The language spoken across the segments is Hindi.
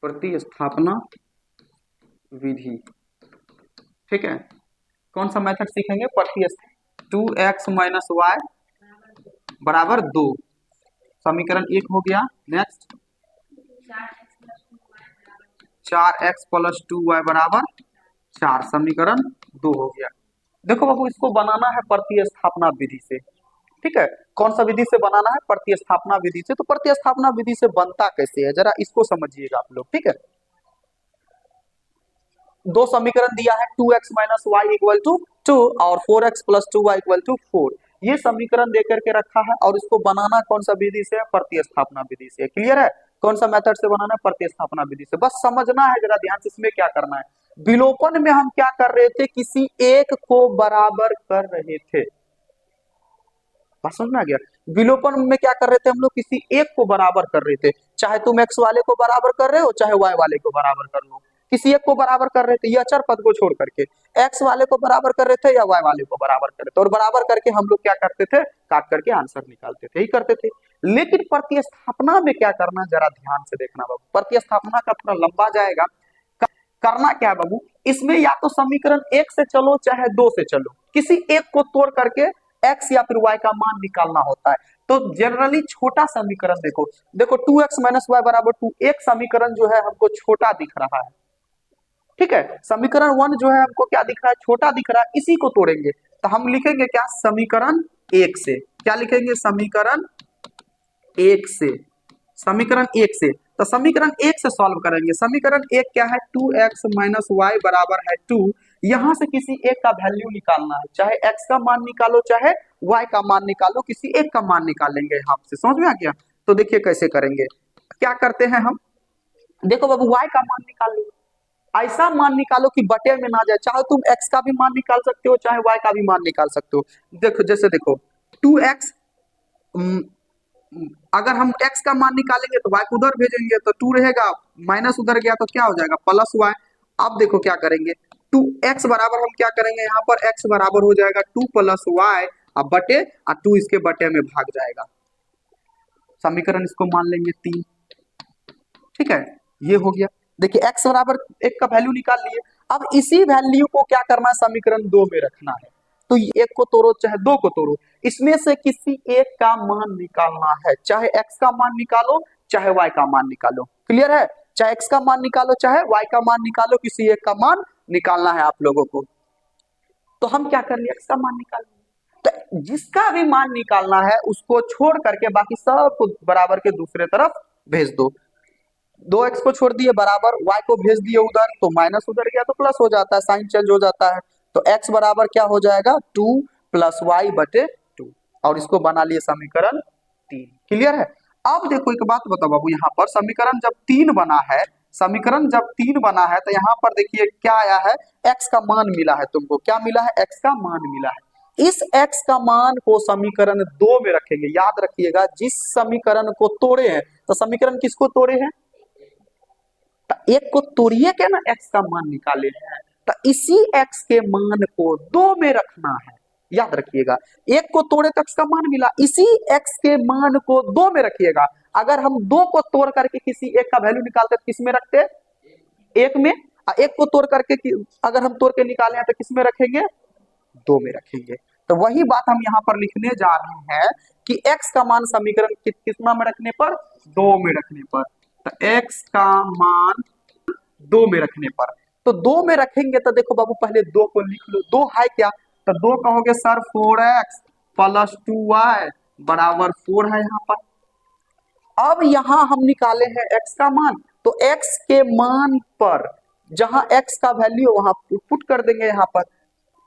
प्रतिस्थापना विधि। ठीक है, कौन सा मेथड सीखेंगे? प्रतिस्थापना। 2x माइनस वाई बराबर 2, समीकरण 1 हो गया। नेक्स्ट 4x प्लस 2y बराबर 4, समीकरण 2 हो गया। देखो बाबू, इसको बनाना है प्रतिस्थापना विधि से। ठीक है, कौन सा विधि से बनाना है? प्रतिस्थापना विधि से। तो प्रतिस्थापना विधि से बनता कैसे है, जरा इसको समझिएगा आप लोग। ठीक है, दो समीकरण दिया है, 2x minus Y equal to 2 और 4x plus 2y equal to 4। ये समीकरण देकर के रखा है और इसको बनाना कौन सा विधि से? प्रतिस्थापना विधि से। क्लियर है? कौन सा मेथड से बनाना है? प्रतिस्थापना विधि से। बस समझना है जरा ध्यान से, इसमें क्या करना है। विलोपन में हम क्या कर रहे थे? किसी एक को बराबर कर रहे थे। बात समझ में आ गया? विलोपन में क्या कर रहे थे हम लोग? किसी एक को बराबर कर रहे थे। चाहे तुम x वाले को बराबर कर रहे हो, चाहे y वाले को बराबर कर लो, किसी एक को बराबर कर रहे थे। ये अचर पद को छोड़ करके x वाले को बराबर कर रहे थे या y वाले को बराबर कर रहे थे, और बराबर करके हम लोग क्या करते थे? काट करके आंसर निकालते थे, यही करते थे। लेकिन प्रतिस्थापना में क्या करना, जरा ध्यान से देखना बाबू। प्रतिस्थापना का थोड़ा लंबा जाएगा। करना क्या है बाबू? इसमें या तो समीकरण 1 से चलो चाहे 2 से चलो, किसी एक को तोड़ करके x या फिर y का मान निकालना होता है। तो जनरली छोटा समीकरण देखो, देखो 2x माइनस वाई बराबर 2, एक समीकरण जो है हमको छोटा दिख रहा है। ठीक है, समीकरण 1 जो है हमको क्या दिख रहा है? छोटा दिख रहा है। इसी को तोड़ेंगे तो हम लिखेंगे क्या? समीकरण 1 से। क्या लिखेंगे? समीकरण 1 से। समीकरण 1 से, तो समीकरण 1 से सॉल्व करेंगे। समीकरण 1 क्या है? 2x माइनस वाई बराबर है 2। यहां से किसी एक का वैल्यू निकालना है, चाहे x का मान निकालो चाहे y का मान निकालो, किसी एक का मान निकालेंगे यहाँ से। समझ में आ गया? तो देखिए कैसे करेंगे। क्या करते हैं हम? देखो बाबू, y का मान निकाल लो। ऐसा मान निकालो कि बटे में ना जाए। चाहे तुम x का भी मान निकाल सकते हो, चाहे y का भी मान निकाल सकते हो। देखो, जैसे देखो 2x, अगर हम x का मान निकालेंगे तो y को उधर भेजेंगे तो 2 रहेगा, माइनस उधर गया तो क्या हो जाएगा? Plus y। अब देखो क्या करेंगे, 2x बराबर हम क्या करेंगे? यहाँ पर x बराबर हो जाएगा 2 प्लस वाई, अब बटे, और 2 इसके बटे में भाग जाएगा। समीकरण इसको मान लेंगे 3। ठीक है, ये हो गया। देखिए x बराबर 1 का वैल्यू निकाल लिए। अब इसी वैल्यू को क्या करना है? समीकरण 2 में रखना है। तो एक को तोड़ो चाहे 2 को तोड़ो, इसमें से किसी एक का मान निकालना है। चाहे x का मान निकालो चाहे y का मान निकालो। क्लियर है? चाहे x का मान निकालो चाहे y का मान निकालो, किसी एक का मान निकालना है आप लोगों को। तो हम क्या कर लिए? x का मान निकाल लिए। तो जिसका भी मान निकालना है उसको छोड़ करके बाकी सब को बराबर के दूसरे तरफ भेज दो। 2x को छोड़ दिए बराबर, y को भेज दिए उधर तो माइनस उधर गया तो प्लस हो जाता है, साइन चेंज हो जाता है। तो x बराबर क्या हो जाएगा? 2 प्लस वाई बटे 2, और इसको बना लिए समीकरण 3। क्लियर है? अब देखो एक बात बताओ बाबू, यहाँ पर समीकरण जब 3 बना है, समीकरण जब 3 बना है तो यहाँ पर देखिए क्या आया है? x का मान मिला है तुमको। क्या मिला है? x का मान मिला है। इस x का मान को समीकरण 2 में रखेंगे। याद रखिएगा, जिस समीकरण को तोड़े हैं, तो समीकरण किसको तोड़े हैं? एक को तोड़िए के ना x का मान निकाले हैं, तो इसी x के मान को 2 में रखना है। याद रखिएगा, एक को तोड़े तो x का मान मिला, इसी x के मान को 2 में रखिएगा। अगर हम 2 को तोड़ करके किसी एक का वैल्यू निकालते तो किस में रखते? 1 में। एक को तोड़ करके अगर हम तोड़ के निकाले हैं तो किस में रखेंगे? 2 में रखेंगे। तो वही बात हम यहाँ पर लिखने जा रहे हैं कि x का मान समीकरण कितना में रखने पर? 2 में रखने पर। तो x का मान 2 में रखने पर, तो 2 में रखेंगे तो देखो बाबू, पहले 2 को लिख लो। 2 है क्या? तो 2 कहोगे सर 4x प्लस 2y बराबर 4 है यहाँ पर। अब यहाँ हम निकाले हैं x का मान, तो x के मान पर जहां x का वैल्यू वहां पुट कर देंगे यहाँ पर।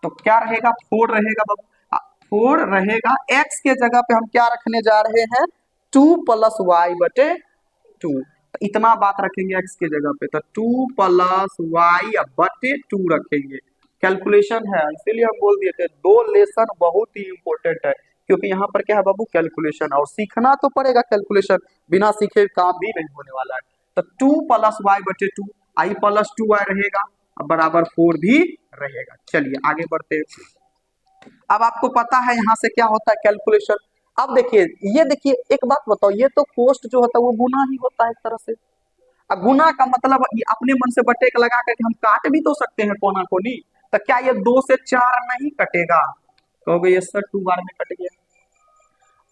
तो क्या रहेगा? 4 रहेगा बाबू। 4 रहेगा। x के जगह पे हम क्या रखने जा रहे हैं? 2 प्लस वाई बटे 2। इतना बात रखेंगे x के जगह पे, तो 2 प्लस वाई बटे 2 रखेंगे। कैलकुलेशन है, इसीलिए हम बोल दिए थे 2 लेसन बहुत ही इंपॉर्टेंट है, क्योंकि यहाँ पर क्या है बाबू? कैलकुलेशन, और सीखना तो पड़ेगा कैलकुलेशन, बिना सीखे काम भी नहीं होने वाला है। तो 2 प्लस वाई बटे 2, आई प्लस 2y रहेगा बराबर 4 भी रहेगा। चलिए आगे बढ़ते हैं। अब आपको पता है यहाँ से क्या होता है? कैलकुलेशन। अब देखिए, ये देखिए एक बात बताओ, ये तो कोस्ट जो होता है वो गुना ही होता है एक तरह से। अब गुना का मतलब ये अपने मन से बटे का लगा करके हम काट भी तो सकते हैं कोना कोनी। तो क्या ये 2 से 4 नहीं कटेगा? कहोगे ये सर 2 बार में कट गया।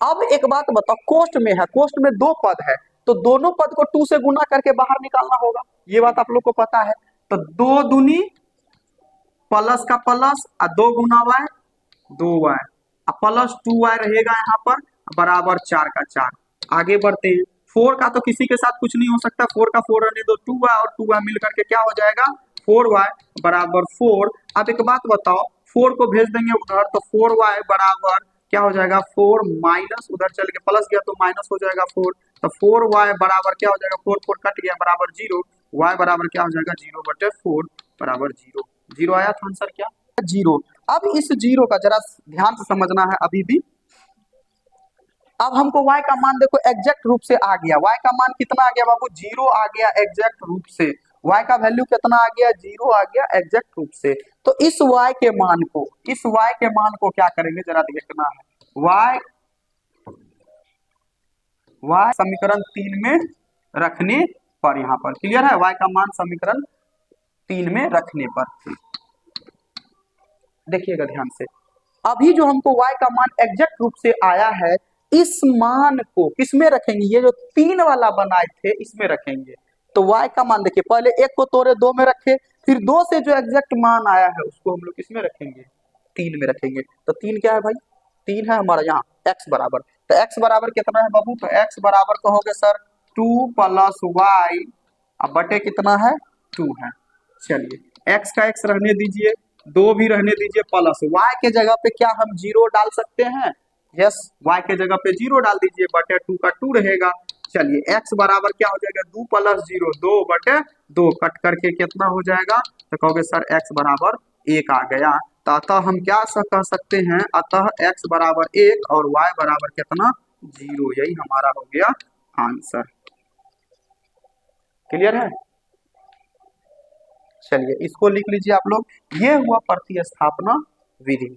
अब एक बात बताओ, कोष्ट में है, कोष्ट में 2 पद है, तो दोनों पद को 2 से गुना करके बाहर निकालना होगा, ये बात आप लोग को पता है। तो 2 दूनी प्लस का प्लस और 2 गुना वाई 2y प्लस 2y रहेगा यहाँ पर बराबर 4 का 4। आगे बढ़ते हैं, 4 का तो किसी के साथ कुछ नहीं हो सकता, 4 का 4 रहने दो, 2y और 2y मिल करके क्या हो जाएगा 4y बराबर 4। अब एक बात बताओ, 4 को भेज देंगे उधर तो 4y बराबर क्या हो जाएगा 4 माइनस उधर चल के प्लस गया तो माइनस हो जाएगा 4। तो 4y बराबर क्या हो जाएगा 4 4 कट गया बराबर 0, y बराबर क्या हो जाएगा 0/4 बराबर 0। 0 आया था आंसर क्या 0। अब इस 0 का जरा ध्यान से समझना है अभी भी। अब हमको y का मान देखो एग्जैक्ट रूप से आ गया, y का मान कितना आ गया बाबू 0 आ गया एग्जैक्ट रूप से, y का वैल्यू कितना आ गया 0 आ गया एग्जैक्ट रूप से। तो इस y के मान को क्या करेंगे जरा देखना है, y समीकरण 3 में रखने पर, यहाँ पर क्लियर है, y का मान समीकरण 3 में रखने पर देखिएगा ध्यान से। अभी जो हमको y का मान एग्जैक्ट रूप से आया है, इस मान को किसमें रखेंगे, ये जो 3 वाला बनाए थे इसमें रखेंगे। तो y का मान देखिए, पहले 1 को तोड़े 2 में रखे, फिर 2 से जो एग्जैक्ट मान आया है उसको हम लोग किसमें रखेंगे 3 में रखेंगे। तो 3 क्या है भाई 3 है हमारा यहाँ x बराबर। तो x बराबर कितना है बाबू, तो x बराबर कहोगे सर 2 प्लस y अब बटे कितना है 2 है। चलिए x का x रहने दीजिए, 2 भी रहने दीजिए, प्लस y के जगह पे क्या हम 0 डाल सकते हैं, यस y के जगह पे 0 डाल दीजिए, बटे 2 का 2 रहेगा। चलिए x बराबर क्या हो जाएगा 2 प्लस 0 2/2 कट करके कितना हो जाएगा, तो कहोगे सर x बराबर 1 आ गया। तो अतः हम क्या कह सकते हैं, अतः x बराबर 1 और y बराबर कितना 0, यही हमारा हो गया आंसर। क्लियर है? चलिए इसको लिख लीजिए आप लोग, ये हुआ प्रतिस्थापना विधि।